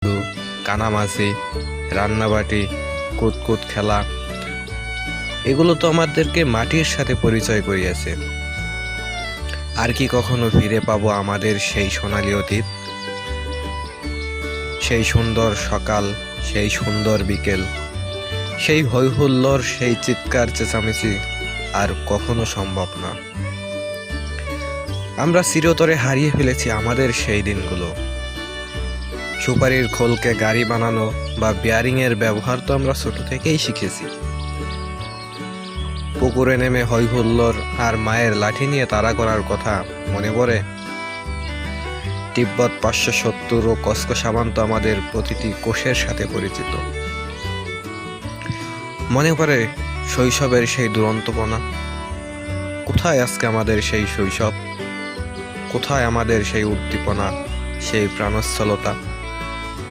বন্ধু, কানামাছি, রান্নাবাটি, কুতকুত খেলা, এগুলো তো আমাদেরকে মাটির সাথে পরিচয় করিয়েছে। আর কি কখনো ফিরে পাবো আমাদের সেই সোনালী অতীত, সেই সুন্দর সকাল, সেই সুন্দর বিকেল, সেই হৈ হুল্লোড়, সেই চিৎকার চেঁচামেচি? আর কখনো সম্ভব না। আমরা চিরতরে হারিয়ে ফেলেছি আমাদের সেই দিনগুলো। সুপারির খোলকে গাড়ি বানানো বা বিয়ারিং এর ব্যবহার তো আমরা ছোট থেকেই শিখেছি। পুকুরে নেমে হৈ হুল্লোড় আর মায়ের লাঠি নিয়ে তাড়া করার কথা মনে পড়ে? তিব্বত 570 ও কসকো সাবান তো আমাদের প্রতিটি কোষের সাথে পরিচিত। মনে পড়ে শৈশবের সেই দুরন্তপনা। কোথায় আজকে আমাদের সেই শৈশব? কোথায় আমাদের সেই উদ্দীপনা, সেই প্রাণোচ্ছলতা?